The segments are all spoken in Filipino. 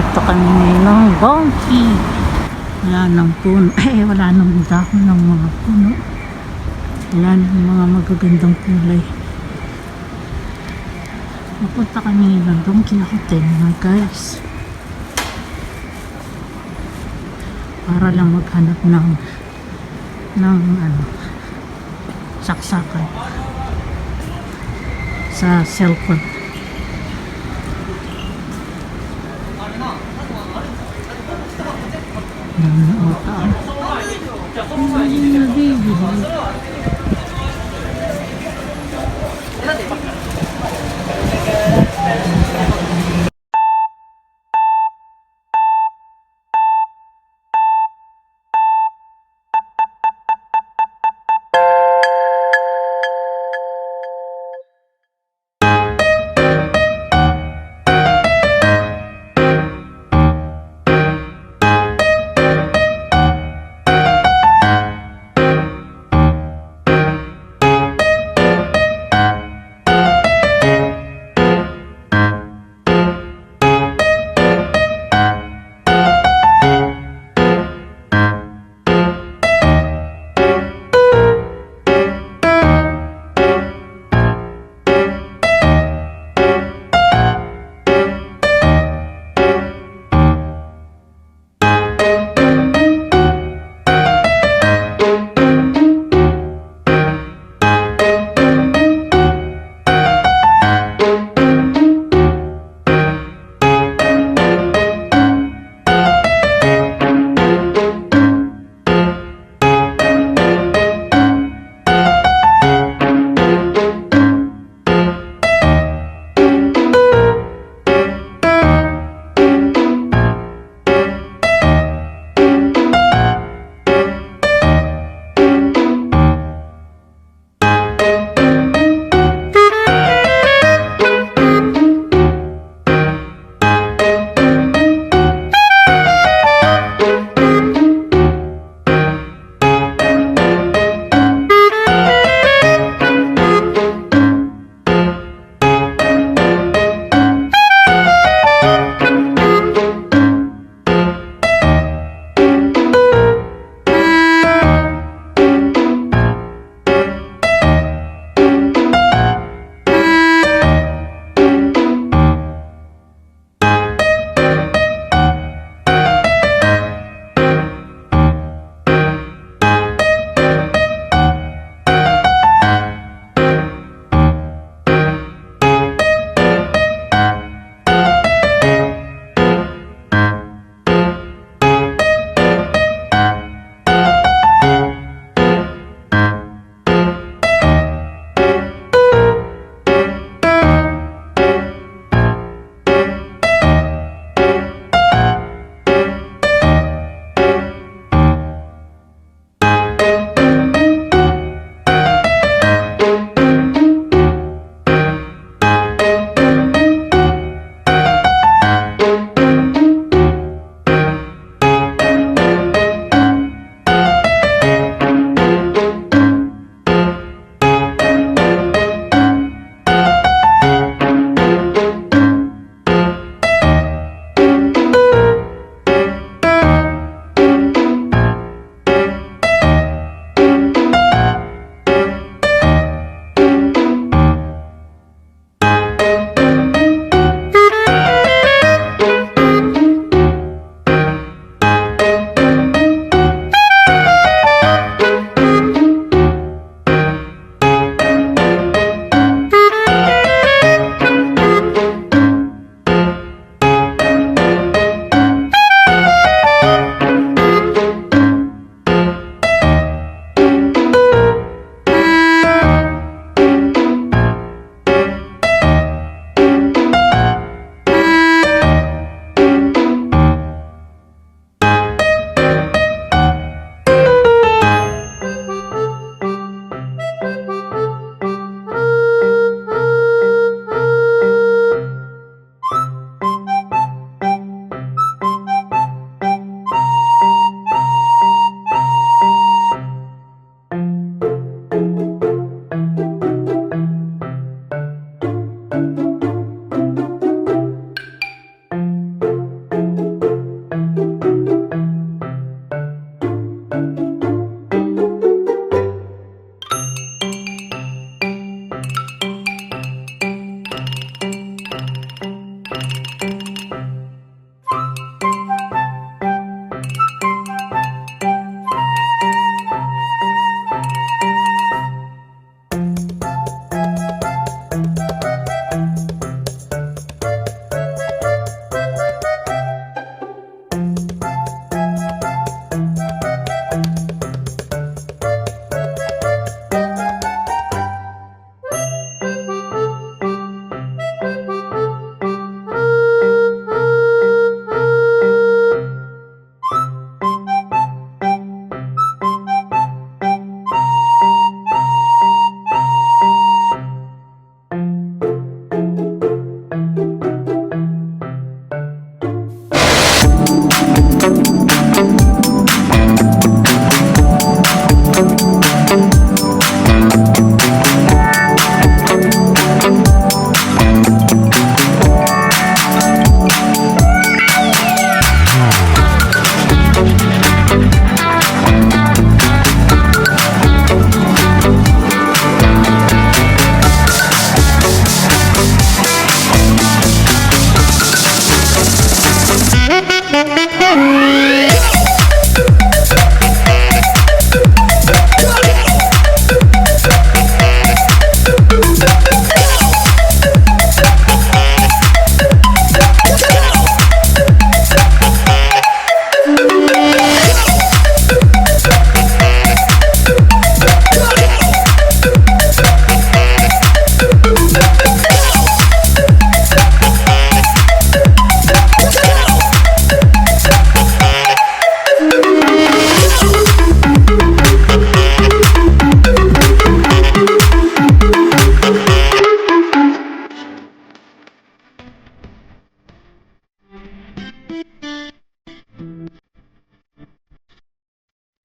Punta kami ngayon ng Bongki. Wala nang puno. Wala nang dahon ng mga puno. Wala nang mga magagandang kulay. Mapunta kami ngayon ng Bongki Hotel mga guys. Para lang maghanap ng saksakan sa cellphone. Dami ota.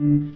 Roy,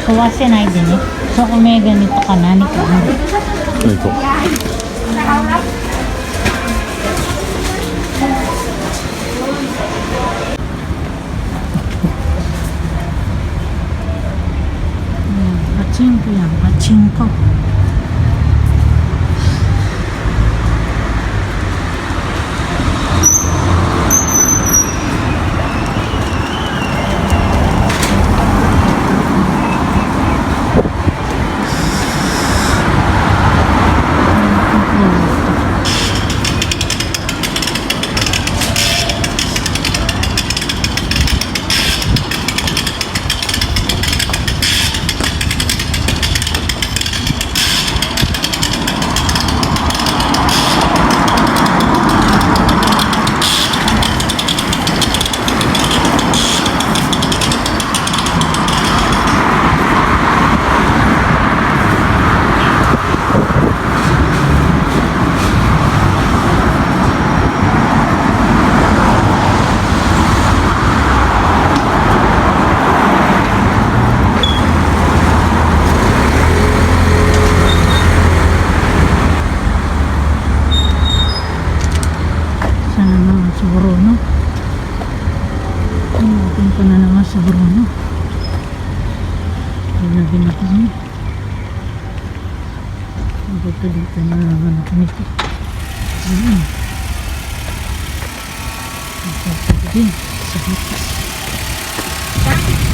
kawase na din eh. So kung may ganito ka na, ni ka na. Ay po. Pachinko yan, pachinko. Sana naman sa Bruno. Natin ko na naman sa Bruno. Pinabi na kami. Magpapalitan na naman ako nito. Ayun. Magpapalitan sa bukas.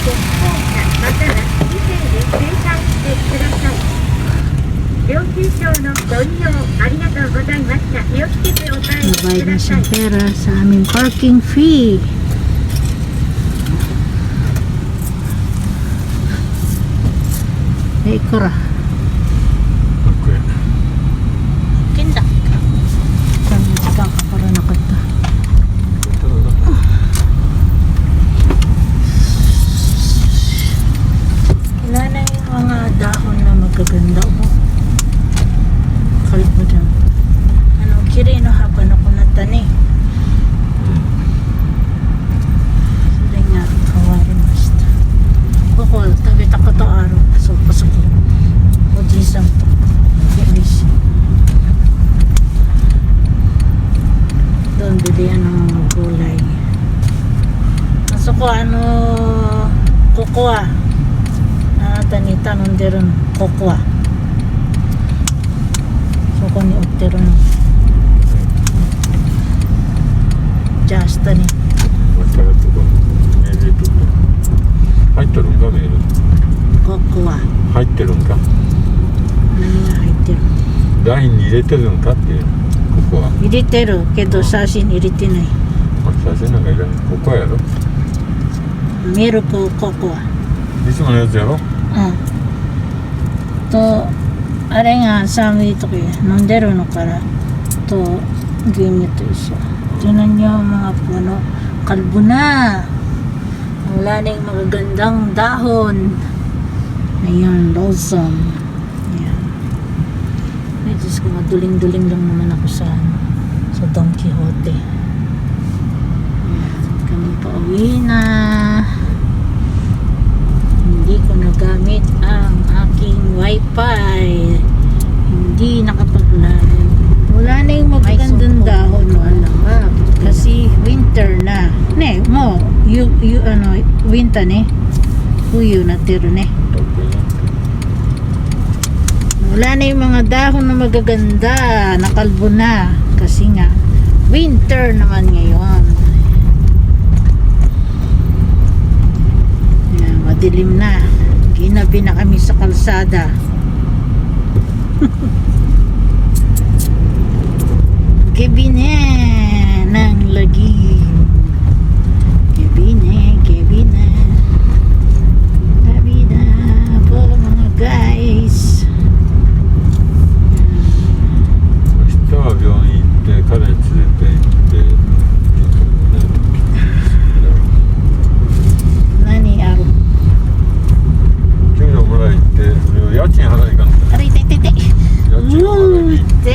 または以前で生産してください。領収書のご利用ありがとうございました。気をつけてお帰り Nabayad くだ na さ siyang い。 pera sa aming parking fee. Ikura. Kinda. Kami sigang para nakita. Wala na yung mga dahon na magaganda mo. Kalit mo dyan. Ano, kiri no haban ako natani. Sila nga, kawari masta. Bukol, tabi tako to araw. Pasok ko. O jisang to. Kiris. Doon bilihan ng mga gulay. Masok ko ano, kukuha. Tanita nun deron kokwa. So ko ni Octero no. Just ni. 入ってるんかメール Kokwa. 入ってるんか Nani nga てる。ラインに入れてるんかってここは入れてるけど写真入れてない。写真なんかいらないここやろミルクココア。いつものやつやろうん。と、あれが寒い時飲んでるのからto牛乳to isa. Tingnan nyo mga puno. Kalbo na. Wala na yung magagandang dahon. Ayan, blossom. Ayan. Ay, Diyos ko, maduling-duling lang naman ako sa Don Quixote. Ayan, kami pa uwi na. Hindi ko nagamit ang aking wifi. Hindi nakapag-live. Wala na yung magagandang dahon. Wala nga. Kasi winter na. Ne, mo, winter ne. Huyo na tiro ne. Wala na yung mga dahon na magaganda. Nakalbo na. Kasi nga, winter naman ngayon. Yan, madilim na. Ginabi na kami sa kalsada. Gabi na ng lagim. Gabi na. Gabi na po mga guys. 明日は病院行って彼連れて行って何ある給料もらい行って家賃払いかんのあれ痛い痛い痛い。家賃払いに行って